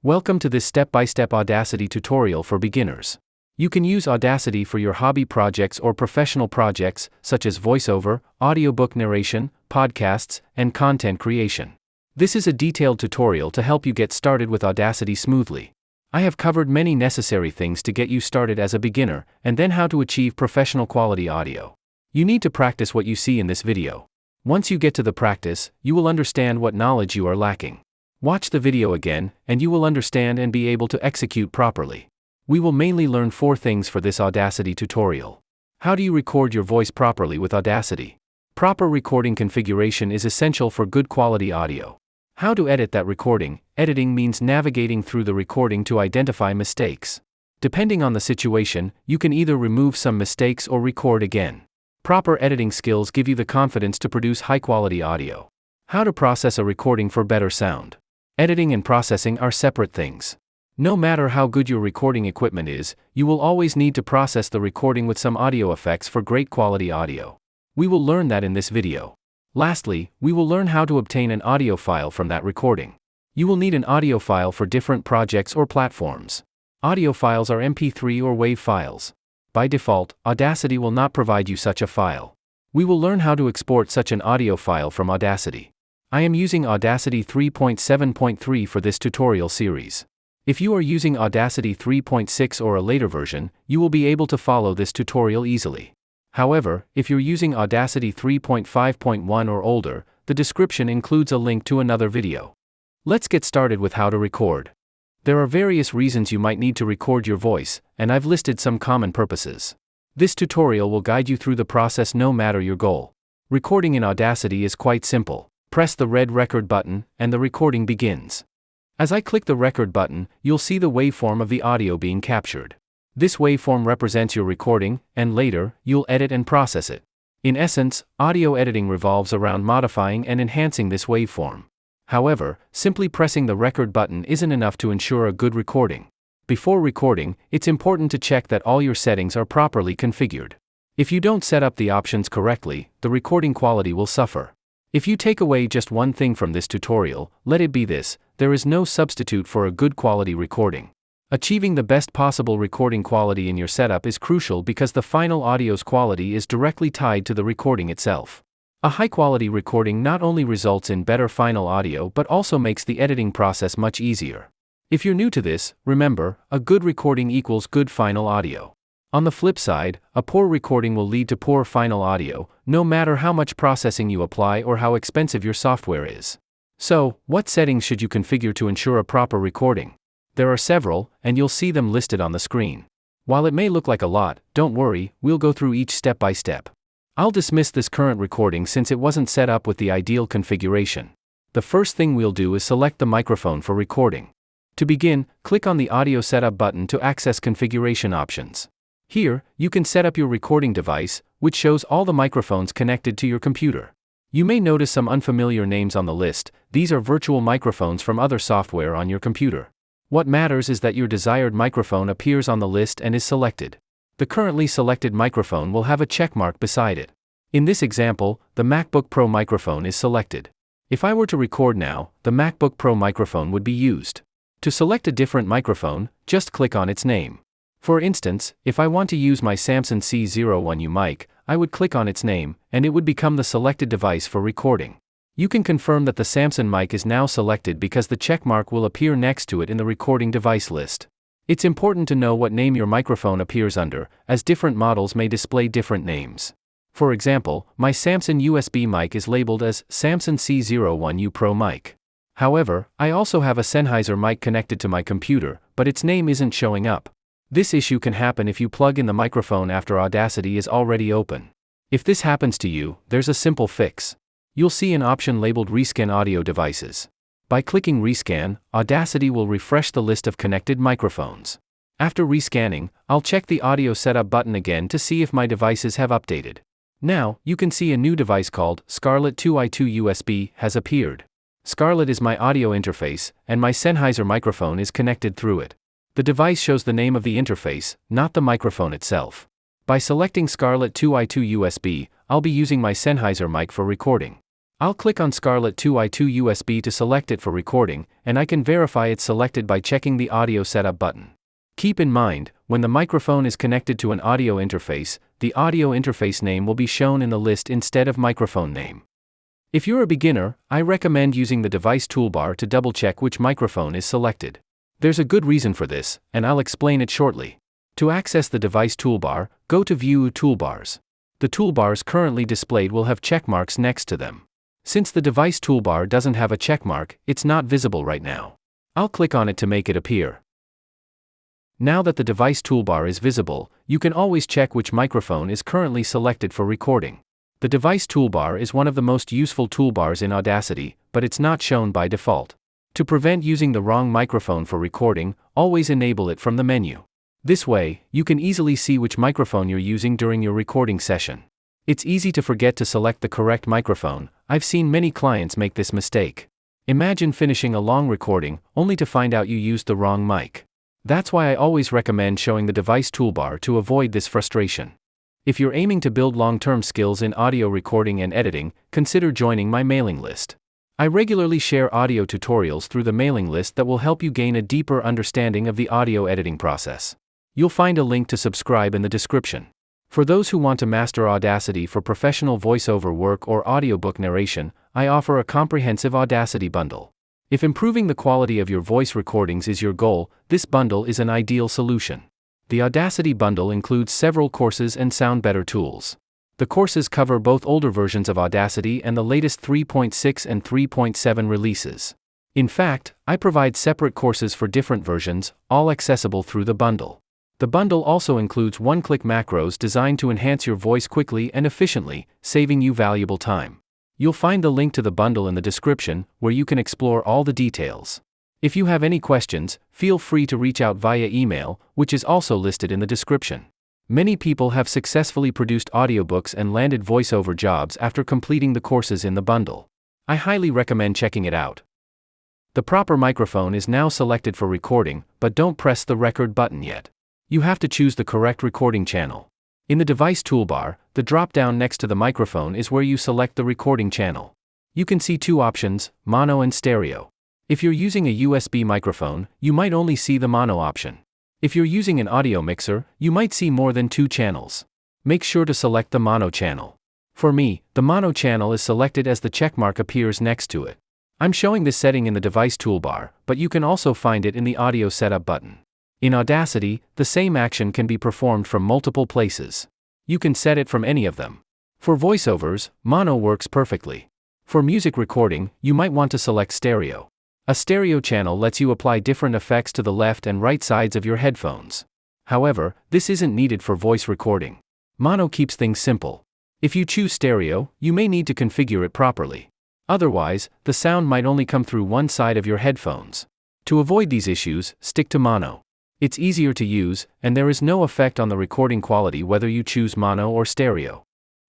Welcome to this step-by-step Audacity tutorial for beginners. You can use Audacity for your hobby projects or professional projects, such as voiceover, audiobook narration, podcasts, and content creation. This is a detailed tutorial to help you get started with Audacity smoothly. I have covered many necessary things to get you started as a beginner, and then how to achieve professional quality audio. You need to practice what you see in this video. Once you get to the practice, you will understand what knowledge you are lacking. Watch the video again, and you will understand and be able to execute properly. We will mainly learn 4 things for this Audacity tutorial. How do you record your voice properly with Audacity? Proper recording configuration is essential for good quality audio. How to edit that recording? Editing means navigating through the recording to identify mistakes. Depending on the situation, you can either remove some mistakes or record again. Proper editing skills give you the confidence to produce high-quality audio. How to process a recording for better sound? Editing and processing are separate things. No matter how good your recording equipment is, you will always need to process the recording with some audio effects for great quality audio. We will learn that in this video. Lastly, we will learn how to obtain an audio file from that recording. You will need an audio file for different projects or platforms. Audio files are MP3 or WAV files. By default, Audacity will not provide you such a file. We will learn how to export such an audio file from Audacity. I am using Audacity 3.7.3 for this tutorial series. If you are using Audacity 3.6 or a later version, you will be able to follow this tutorial easily. However, if you're using Audacity 3.5.1 or older, the description includes a link to another video. Let's get started with how to record. There are various reasons you might need to record your voice, and I've listed some common purposes. This tutorial will guide you through the process no matter your goal. Recording in Audacity is quite simple. Press the red record button, and the recording begins. As I click the record button, you'll see the waveform of the audio being captured. This waveform represents your recording, and later, you'll edit and process it. In essence, audio editing revolves around modifying and enhancing this waveform. However, simply pressing the record button isn't enough to ensure a good recording. Before recording, it's important to check that all your settings are properly configured. If you don't set up the options correctly, the recording quality will suffer. If you take away just one thing from this tutorial, let it be this: there is no substitute for a good quality recording. Achieving the best possible recording quality in your setup is crucial because the final audio's quality is directly tied to the recording itself. A high-quality recording not only results in better final audio but also makes the editing process much easier. If you're new to this, remember, a good recording equals good final audio. On the flip side, a poor recording will lead to poor final audio, no matter how much processing you apply or how expensive your software is. So, what settings should you configure to ensure a proper recording? There are several, and you'll see them listed on the screen. While it may look like a lot, don't worry, we'll go through each step by step. I'll dismiss this current recording since it wasn't set up with the ideal configuration. The first thing we'll do is select the microphone for recording. To begin, click on the Audio Setup button to access configuration options. Here, you can set up your recording device, which shows all the microphones connected to your computer. You may notice some unfamiliar names on the list. These are virtual microphones from other software on your computer. What matters is that your desired microphone appears on the list and is selected. The currently selected microphone will have a check mark beside it. In this example, the MacBook Pro microphone is selected. If I were to record now, the MacBook Pro microphone would be used. To select a different microphone, just click on its name. For instance, if I want to use my Samson C01U mic, I would click on its name, and it would become the selected device for recording. You can confirm that the Samson mic is now selected because the checkmark will appear next to it in the recording device list. It's important to know what name your microphone appears under, as different models may display different names. For example, my Samson USB mic is labeled as Samson C01U Pro mic. However, I also have a Sennheiser mic connected to my computer, but its name isn't showing up. This issue can happen if you plug in the microphone after Audacity is already open. If this happens to you, there's a simple fix. You'll see an option labeled Rescan Audio Devices. By clicking Rescan, Audacity will refresh the list of connected microphones. After rescanning, I'll check the Audio Setup button again to see if my devices have updated. Now, you can see a new device called Scarlett 2i2 USB has appeared. Scarlett is my audio interface, and my Sennheiser microphone is connected through it. The device shows the name of the interface, not the microphone itself. By selecting Scarlett 2i2 USB, I'll be using my Sennheiser mic for recording. I'll click on Scarlett 2i2 USB to select it for recording, and I can verify it's selected by checking the Audio Setup button. Keep in mind, when the microphone is connected to an audio interface, the audio interface name will be shown in the list instead of microphone name. If you're a beginner, I recommend using the device toolbar to double-check which microphone is selected. There's a good reason for this, and I'll explain it shortly. To access the device toolbar, go to View Toolbars. The toolbars currently displayed will have checkmarks next to them. Since the device toolbar doesn't have a checkmark, it's not visible right now. I'll click on it to make it appear. Now that the device toolbar is visible, you can always check which microphone is currently selected for recording. The device toolbar is one of the most useful toolbars in Audacity, but it's not shown by default. To prevent using the wrong microphone for recording, always enable it from the menu. This way, you can easily see which microphone you're using during your recording session. It's easy to forget to select the correct microphone. I've seen many clients make this mistake. Imagine finishing a long recording, only to find out you used the wrong mic. That's why I always recommend showing the device toolbar to avoid this frustration. If you're aiming to build long-term skills in audio recording and editing, consider joining my mailing list. I regularly share audio tutorials through the mailing list that will help you gain a deeper understanding of the audio editing process. You'll find a link to subscribe in the description. For those who want to master Audacity for professional voiceover work or audiobook narration, I offer a comprehensive Audacity bundle. If improving the quality of your voice recordings is your goal, this bundle is an ideal solution. The Audacity bundle includes several courses and sound better tools. The courses cover both older versions of Audacity and the latest 3.6 and 3.7 releases. In fact, I provide separate courses for different versions, all accessible through the bundle. The bundle also includes one-click macros designed to enhance your voice quickly and efficiently, saving you valuable time. You'll find the link to the bundle in the description, where you can explore all the details. If you have any questions, feel free to reach out via email, which is also listed in the description. Many people have successfully produced audiobooks and landed voiceover jobs after completing the courses in the bundle. I highly recommend checking it out. The proper microphone is now selected for recording, but don't press the record button yet. You have to choose the correct recording channel. In the device toolbar, the drop-down next to the microphone is where you select the recording channel. You can see two options, mono and stereo. If you're using a USB microphone, you might only see the mono option. If you're using an audio mixer, you might see more than two channels. Make sure to select the mono channel. For me, the mono channel is selected as the checkmark appears next to it. I'm showing this setting in the device toolbar, but you can also find it in the audio setup button. In Audacity, the same action can be performed from multiple places. You can set it from any of them. For voiceovers, mono works perfectly. For music recording, you might want to select stereo. A stereo channel lets you apply different effects to the left and right sides of your headphones. However, this isn't needed for voice recording. Mono keeps things simple. If you choose stereo, you may need to configure it properly. Otherwise, the sound might only come through one side of your headphones. To avoid these issues, stick to mono. It's easier to use, and there is no effect on the recording quality whether you choose mono or stereo.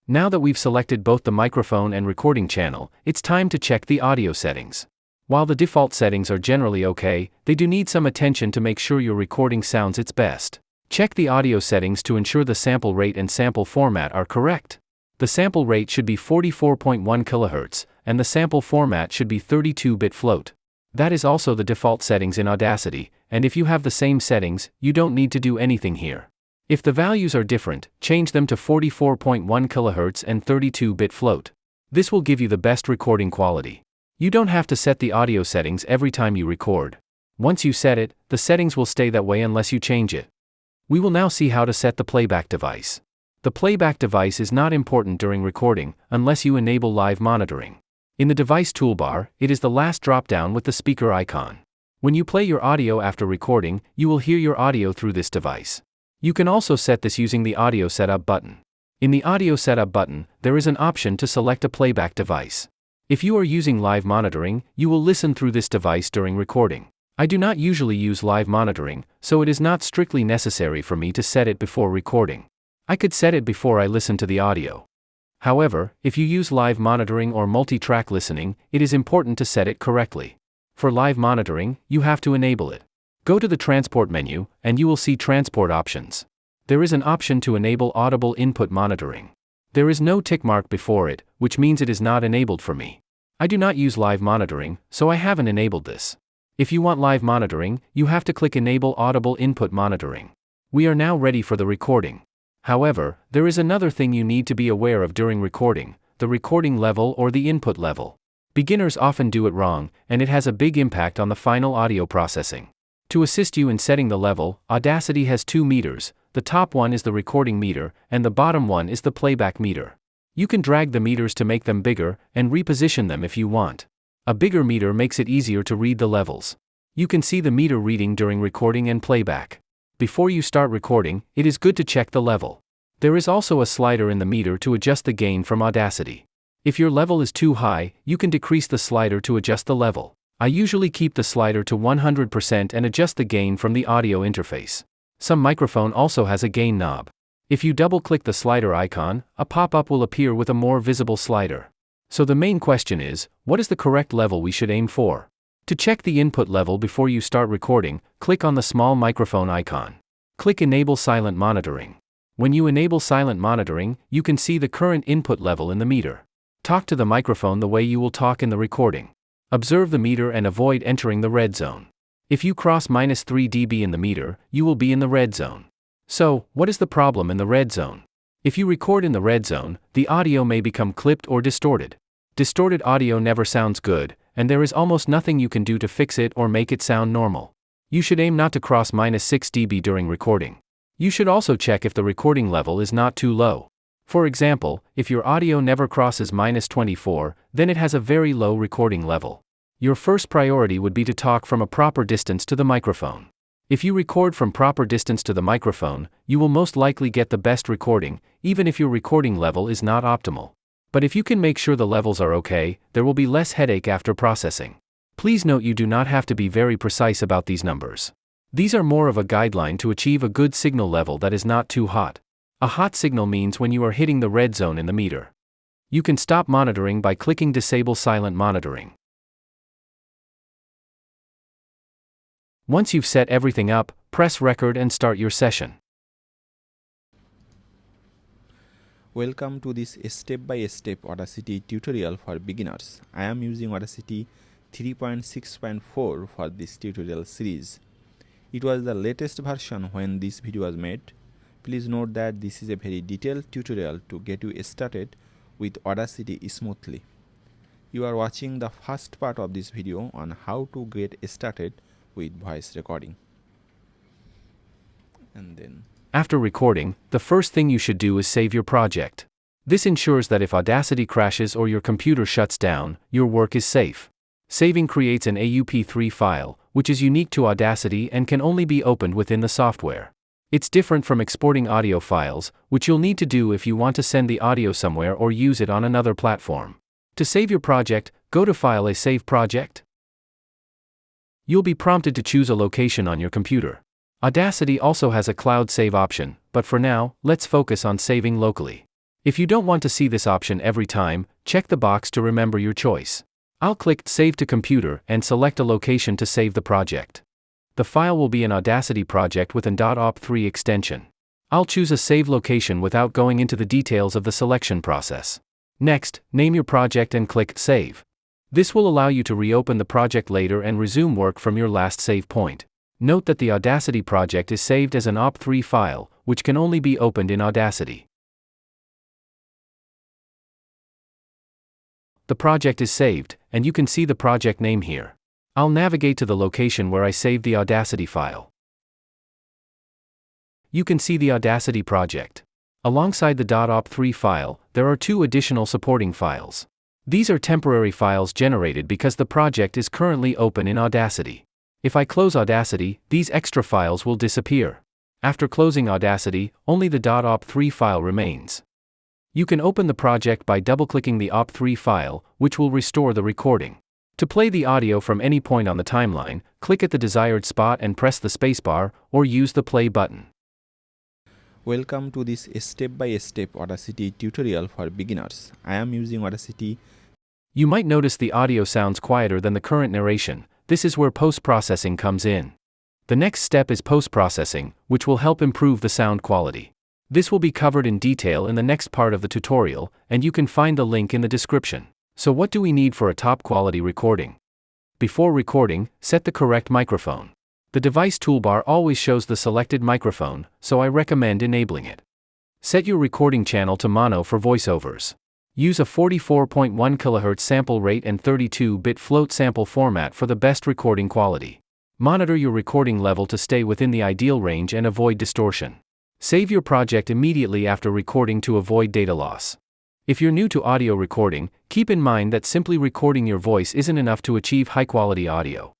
Now that we've selected both the microphone and recording channel, it's time to check the audio settings. While the default settings are generally okay, they do need some attention to make sure your recording sounds its best. Check the audio settings to ensure the sample rate and sample format are correct. The sample rate should be 44.1 kHz, and the sample format should be 32-bit float. That is also the default settings in Audacity, and if you have the same settings, you don't need to do anything here. If the values are different, change them to 44.1 kHz and 32-bit float. This will give you the best recording quality. You don't have to set the audio settings every time you record. Once you set it, the settings will stay that way unless you change it. We will now see how to set the playback device. The playback device is not important during recording, unless you enable live monitoring. In the device toolbar, it is the last drop-down with the speaker icon. When you play your audio after recording, you will hear your audio through this device. You can also set this using the audio setup button. In the audio setup button, there is an option to select a playback device. If you are using live monitoring, you will listen through this device during recording. I do not usually use live monitoring, so it is not strictly necessary for me to set it before recording. I could set it before I listen to the audio. However, if you use live monitoring or multi-track listening, it is important to set it correctly. For live monitoring, you have to enable it. Go to the transport menu, and you will see transport options. There is an option to enable audible input monitoring. There is no tick mark before it, which means it is not enabled for me. I do not use live monitoring, so I haven't enabled this. If you want live monitoring, you have to click Enable Audible Input Monitoring. We are now ready for the recording. However, there is another thing you need to be aware of during recording: the recording level or the input level. Beginners often do it wrong, and it has a big impact on the final audio processing. To assist you in setting the level, Audacity has two meters. The top one is the recording meter, and the bottom one is the playback meter. You can drag the meters to make them bigger, and reposition them if you want. A bigger meter makes it easier to read the levels. You can see the meter reading during recording and playback. Before you start recording, it is good to check the level. There is also a slider in the meter to adjust the gain from Audacity. If your level is too high, you can decrease the slider to adjust the level. I usually keep the slider to 100% and adjust the gain from the audio interface. Some microphone also has a gain knob. If you double-click the slider icon, a pop-up will appear with a more visible slider. So the main question is, what is the correct level we should aim for? To check the input level before you start recording, click on the small microphone icon. Click Enable Silent Monitoring. When you enable silent monitoring, you can see the current input level in the meter. Talk to the microphone the way you will talk in the recording. Observe the meter and avoid entering the red zone. If you cross -3 dB in the meter, you will be in the red zone. So, what is the problem in the red zone? If you record in the red zone, the audio may become clipped or distorted. Distorted audio never sounds good, and there is almost nothing you can do to fix it or make it sound normal. You should aim not to cross -6 dB during recording. You should also check if the recording level is not too low. For example, if your audio never crosses -24, then it has a very low recording level. Your first priority would be to talk from a proper distance to the microphone. If you record from proper distance to the microphone, you will most likely get the best recording, even if your recording level is not optimal. But if you can make sure the levels are okay, there will be less headache after processing. Please note you do not have to be very precise about these numbers. These are more of a guideline to achieve a good signal level that is not too hot. A hot signal means when you are hitting the red zone in the meter. You can stop monitoring by clicking Disable Silent Monitoring. Once you've set everything up, press Record and start your session. Welcome to this step-by-step Audacity tutorial for beginners. I am using Audacity 3.6.4 for this tutorial series. It was the latest version when this video was made. Please note that this is a very detailed tutorial to get you started with Audacity smoothly. You are watching the first part of this video on how to get started with voice recording. After recording, the first thing you should do is save your project. This ensures that if Audacity crashes or your computer shuts down, your work is safe. Saving creates an AUP3 file, which is unique to Audacity and can only be opened within the software. It's different from exporting audio files, which you'll need to do if you want to send the audio somewhere or use it on another platform. To save your project, go to File, Save Project. You'll be prompted to choose a location on your computer. Audacity also has a cloud save option, but for now, let's focus on saving locally. If you don't want to see this option every time, check the box to remember your choice. I'll click Save to Computer and select a location to save the project. The file will be an Audacity project with an .op3 extension. I'll choose a save location without going into the details of the selection process. Next, name your project and click Save. This will allow you to reopen the project later and resume work from your last save point. Note that the Audacity project is saved as an op3 file, which can only be opened in Audacity. The project is saved, and you can see the project name here. I'll navigate to the location where I saved the Audacity file. You can see the Audacity project. Alongside the .op3 file, there are two additional supporting files. These are temporary files generated because the project is currently open in Audacity. If I close Audacity, these extra files will disappear. After closing Audacity, only the .op3 file remains. You can open the project by double-clicking the op3 file, which will restore the recording. To play the audio from any point on the timeline, click at the desired spot and press the spacebar, or use the play button. Welcome to this step-by-step Audacity tutorial for beginners. I am using Audacity. You might notice the audio sounds quieter than the current narration. This is where post-processing comes in. The next step is post-processing, which will help improve the sound quality. This will be covered in detail in the next part of the tutorial, and you can find the link in the description. So what do we need for a top-quality recording? Before recording, set the correct microphone. The device toolbar always shows the selected microphone, so I recommend enabling it. Set your recording channel to mono for voiceovers. Use a 44.1 kHz sample rate and 32-bit float sample format for the best recording quality. Monitor your recording level to stay within the ideal range and avoid distortion. Save your project immediately after recording to avoid data loss. If you're new to audio recording, keep in mind that simply recording your voice isn't enough to achieve high-quality audio.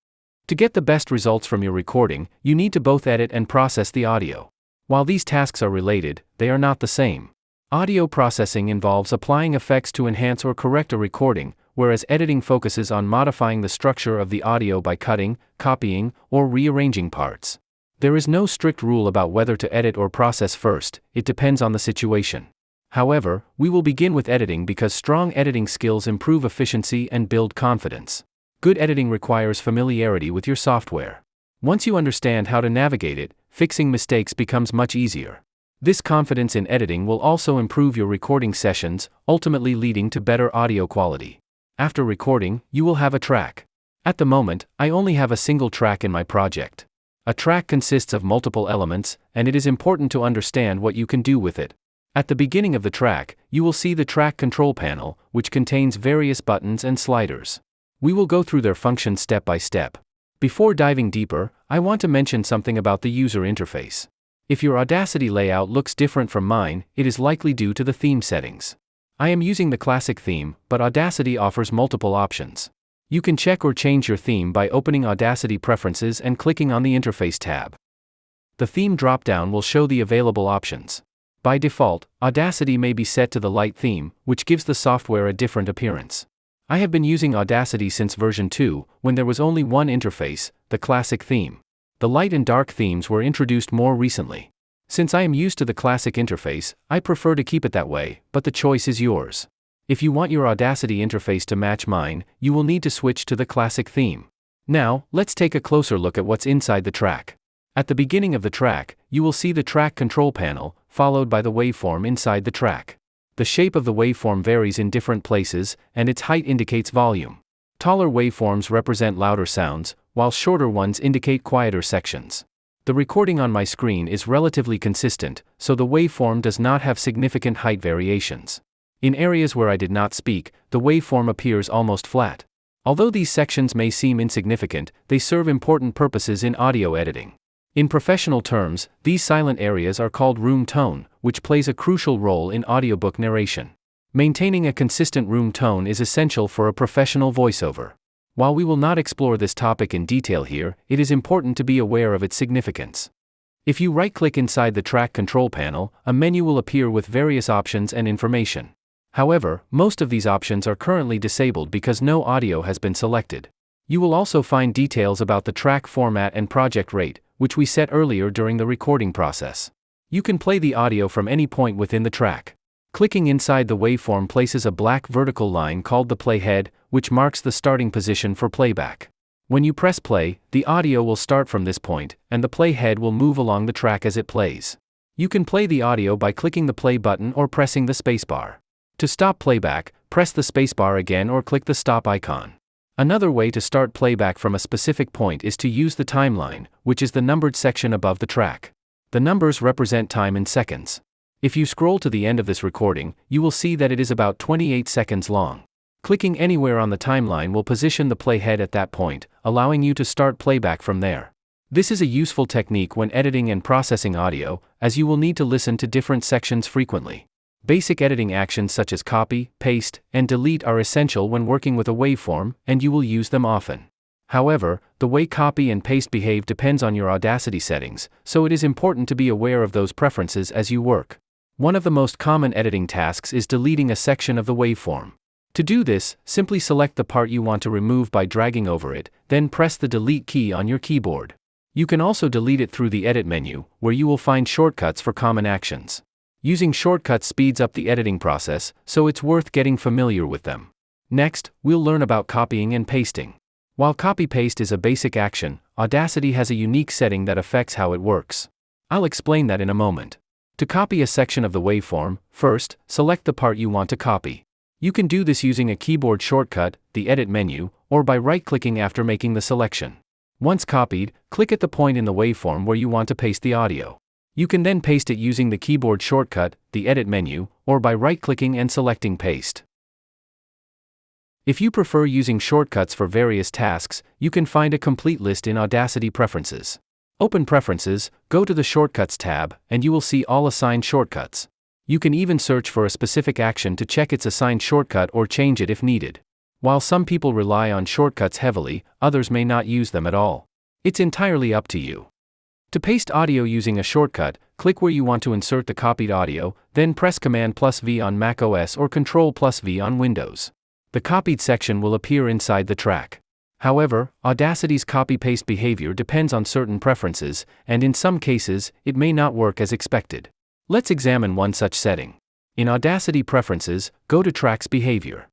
To get the best results from your recording, you need to both edit and process the audio. While these tasks are related, they are not the same. Audio processing involves applying effects to enhance or correct a recording, whereas editing focuses on modifying the structure of the audio by cutting, copying, or rearranging parts. There is no strict rule about whether to edit or process first, it depends on the situation. However, we will begin with editing because strong editing skills improve efficiency and build confidence. Good editing requires familiarity with your software. Once you understand how to navigate it, fixing mistakes becomes much easier. This confidence in editing will also improve your recording sessions, ultimately leading to better audio quality. After recording, you will have a track. At the moment, I only have a single track in my project. A track consists of multiple elements, and it is important to understand what you can do with it. At the beginning of the track, you will see the track control panel, which contains various buttons and sliders. We will go through their functions step by step. Before diving deeper, I want to mention something about the user interface. If your Audacity layout looks different from mine, it is likely due to the theme settings. I am using the classic theme, but Audacity offers multiple options. You can check or change your theme by opening Audacity Preferences and clicking on the Interface tab. The theme drop-down will show the available options. By default, Audacity may be set to the light theme, which gives the software a different appearance. I have been using Audacity since version 2, when there was only one interface, the classic theme. The light and dark themes were introduced more recently. Since I am used to the classic interface, I prefer to keep it that way, but the choice is yours. If you want your Audacity interface to match mine, you will need to switch to the classic theme. Now, let's take a closer look at what's inside the track. At the beginning of the track, you will see the track control panel, followed by the waveform inside the track. The shape of the waveform varies in different places, and its height indicates volume. Taller waveforms represent louder sounds, while shorter ones indicate quieter sections. The recording on my screen is relatively consistent, so the waveform does not have significant height variations. In areas where I did not speak, the waveform appears almost flat. Although these sections may seem insignificant, they serve important purposes in audio editing. In professional terms, these silent areas are called room tone, which plays a crucial role in audiobook narration. Maintaining a consistent room tone is essential for a professional voiceover. While we will not explore this topic in detail here, it is important to be aware of its significance. If you right-click inside the track control panel, a menu will appear with various options and information. However, most of these options are currently disabled because no audio has been selected. You will also find details about the track format and project rate, which we set earlier during the recording process. You can play the audio from any point within the track. Clicking inside the waveform places a black vertical line called the playhead, which marks the starting position for playback. When you press play, the audio will start from this point, and the playhead will move along the track as it plays. You can play the audio by clicking the play button or pressing the spacebar. To stop playback, press the spacebar again or click the stop icon. Another way to start playback from a specific point is to use the timeline, which is the numbered section above the track. The numbers represent time in seconds. If you scroll to the end of this recording, you will see that it is about 28 seconds long. Clicking anywhere on the timeline will position the playhead at that point, allowing you to start playback from there. This is a useful technique when editing and processing audio, as you will need to listen to different sections frequently. Basic editing actions such as copy, paste, and delete are essential when working with a waveform, and you will use them often. However, the way copy and paste behave depends on your Audacity settings, so it is important to be aware of those preferences as you work. One of the most common editing tasks is deleting a section of the waveform. To do this, simply select the part you want to remove by dragging over it, then press the delete key on your keyboard. You can also delete it through the edit menu, where you will find shortcuts for common actions. Using shortcuts speeds up the editing process, so it's worth getting familiar with them. Next, we'll learn about copying and pasting. While copy-paste is a basic action, Audacity has a unique setting that affects how it works. I'll explain that in a moment. To copy a section of the waveform, first, select the part you want to copy. You can do this using a keyboard shortcut, the Edit menu, or by right-clicking after making the selection. Once copied, click at the point in the waveform where you want to paste the audio. You can then paste it using the keyboard shortcut, the Edit menu, or by right-clicking and selecting Paste. If you prefer using shortcuts for various tasks, you can find a complete list in Audacity Preferences. Open Preferences, go to the Shortcuts tab, and you will see all assigned shortcuts. You can even search for a specific action to check its assigned shortcut or change it if needed. While some people rely on shortcuts heavily, others may not use them at all. It's entirely up to you. To paste audio using a shortcut, click where you want to insert the copied audio, then press Command+V on macOS or Control+V on Windows. The copied section will appear inside the track. However, Audacity's copy-paste behavior depends on certain preferences, and in some cases, it may not work as expected. Let's examine one such setting. In Audacity Preferences, go to Tracks Behavior.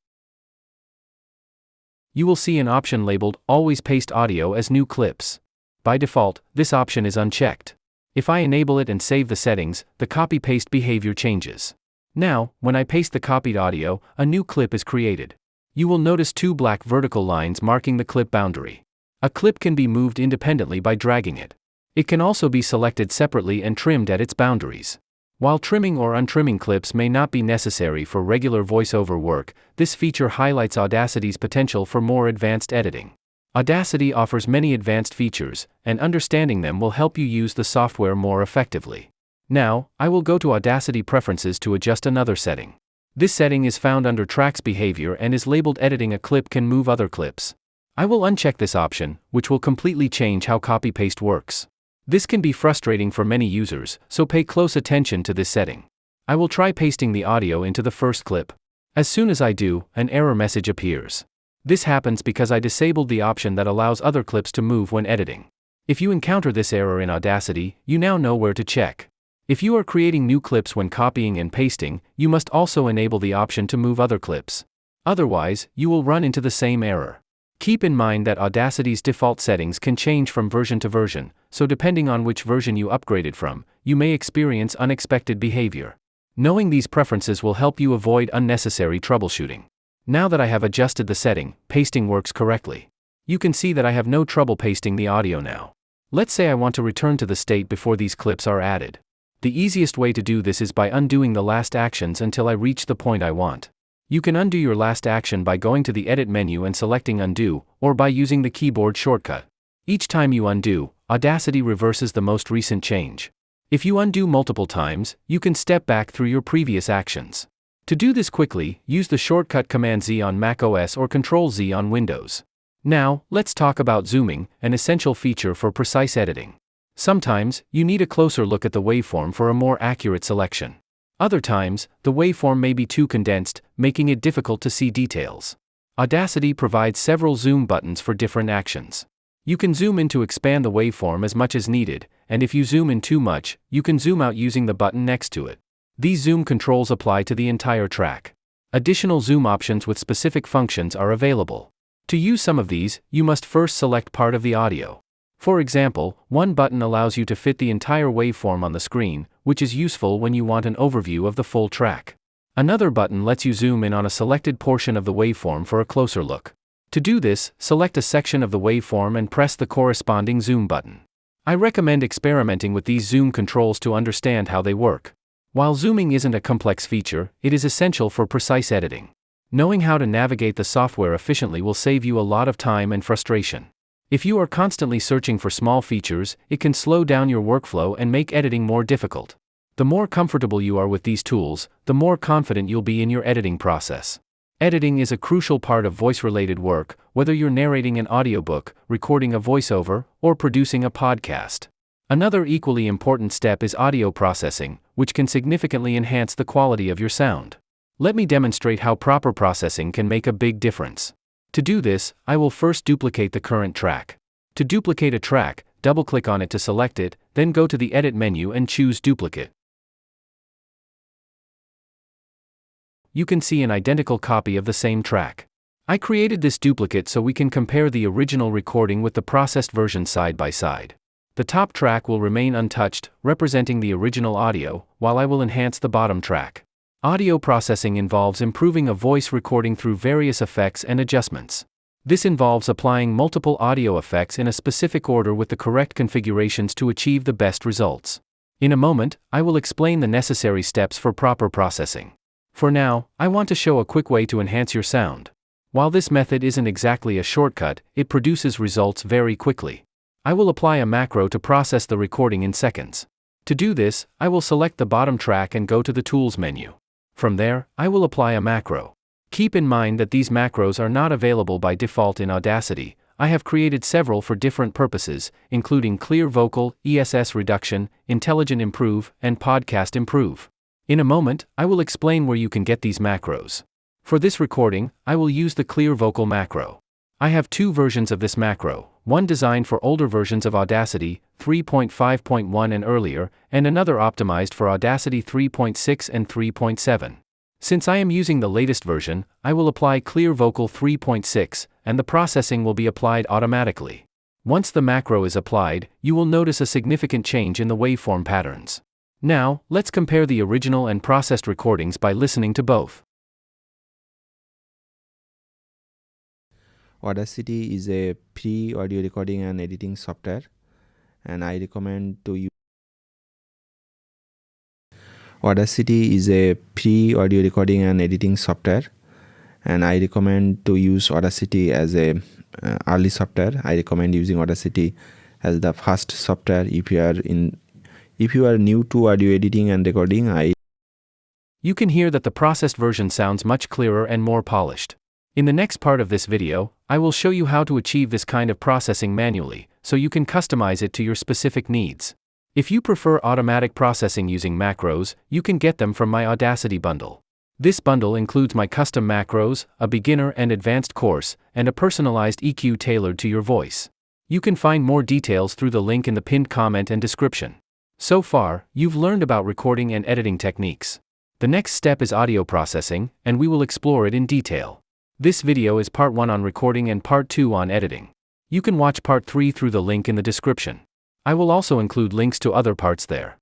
You will see an option labeled Always Paste Audio as New Clips. By default, this option is unchecked. If I enable it and save the settings, the copy-paste behavior changes. Now, when I paste the copied audio, a new clip is created. You will notice two black vertical lines marking the clip boundary. A clip can be moved independently by dragging it. It can also be selected separately and trimmed at its boundaries. While trimming or untrimming clips may not be necessary for regular voiceover work, this feature highlights Audacity's potential for more advanced editing. Audacity offers many advanced features, and understanding them will help you use the software more effectively. Now, I will go to Audacity Preferences to adjust another setting. This setting is found under Tracks Behavior and is labeled Editing a clip can move other clips. I will uncheck this option, which will completely change how copy-paste works. This can be frustrating for many users, so pay close attention to this setting. I will try pasting the audio into the first clip. As soon as I do, an error message appears. This happens because I disabled the option that allows other clips to move when editing. If you encounter this error in Audacity, you now know where to check. If you are creating new clips when copying and pasting, you must also enable the option to move other clips. Otherwise, you will run into the same error. Keep in mind that Audacity's default settings can change from version to version, so depending on which version you upgraded from, you may experience unexpected behavior. Knowing these preferences will help you avoid unnecessary troubleshooting. Now that I have adjusted the setting, pasting works correctly. You can see that I have no trouble pasting the audio now. Let's say I want to return to the state before these clips are added. The easiest way to do this is by undoing the last actions until I reach the point I want. You can undo your last action by going to the Edit menu and selecting Undo, or by using the keyboard shortcut. Each time you undo, Audacity reverses the most recent change. If you undo multiple times, you can step back through your previous actions. To do this quickly, use the shortcut Command-Z on macOS or Control-Z on Windows. Now, let's talk about zooming, an essential feature for precise editing. Sometimes, you need a closer look at the waveform for a more accurate selection. Other times, the waveform may be too condensed, making it difficult to see details. Audacity provides several zoom buttons for different actions. You can zoom in to expand the waveform as much as needed, and if you zoom in too much, you can zoom out using the button next to it. These zoom controls apply to the entire track. Additional zoom options with specific functions are available. To use some of these, you must first select part of the audio. For example, one button allows you to fit the entire waveform on the screen, which is useful when you want an overview of the full track. Another button lets you zoom in on a selected portion of the waveform for a closer look. To do this, select a section of the waveform and press the corresponding zoom button. I recommend experimenting with these zoom controls to understand how they work. While zooming isn't a complex feature, it is essential for precise editing. Knowing how to navigate the software efficiently will save you a lot of time and frustration. If you are constantly searching for small features, it can slow down your workflow and make editing more difficult. The more comfortable you are with these tools, the more confident you'll be in your editing process. Editing is a crucial part of voice-related work, whether you're narrating an audiobook, recording a voiceover, or producing a podcast. Another equally important step is audio processing, which can significantly enhance the quality of your sound. Let me demonstrate how proper processing can make a big difference. To do this, I will first duplicate the current track. To duplicate a track, double-click on it to select it, then go to the Edit menu and choose Duplicate. You can see an identical copy of the same track. I created this duplicate so we can compare the original recording with the processed version side by side. The top track will remain untouched, representing the original audio, while I will enhance the bottom track. Audio processing involves improving a voice recording through various effects and adjustments. This involves applying multiple audio effects in a specific order with the correct configurations to achieve the best results. In a moment, I will explain the necessary steps for proper processing. For now, I want to show a quick way to enhance your sound. While this method isn't exactly a shortcut, it produces results very quickly. I will apply a macro to process the recording in seconds. To do this, I will select the bottom track and go to the Tools menu. From there, I will apply a macro. Keep in mind that these macros are not available by default in Audacity. I have created several for different purposes, including Clear Vocal, ESS Reduction, Intelligent Improve, and Podcast Improve. In a moment, I will explain where you can get these macros. For this recording, I will use the Clear Vocal macro. I have two versions of this macro, one designed for older versions of Audacity, 3.5.1 and earlier, and another optimized for Audacity 3.6 and 3.7. Since I am using the latest version, I will apply Clear Vocal 3.6, and the processing will be applied automatically. Once the macro is applied, you will notice a significant change in the waveform patterns. Now, let's compare the original and processed recordings by listening to both. Audacity is a free audio recording and editing software, and I recommend to use Audacity is a free audio recording and editing software, and I recommend to use Audacity as a early software. I recommend using Audacity as the first software if you are new to audio editing and recording. You can hear that the processed version sounds much clearer and more polished. In the next part of this video, I will show you how to achieve this kind of processing manually, so you can customize it to your specific needs. If you prefer automatic processing using macros, you can get them from my Audacity bundle. This bundle includes my custom macros, a beginner and advanced course, and a personalized EQ tailored to your voice. You can find more details through the link in the pinned comment and description. So far, you've learned about recording and editing techniques. The next step is audio processing, and we will explore it in detail. This video is part 1 on recording and part 2 on editing. You can watch part 3 through the link in the description. I will also include links to other parts there.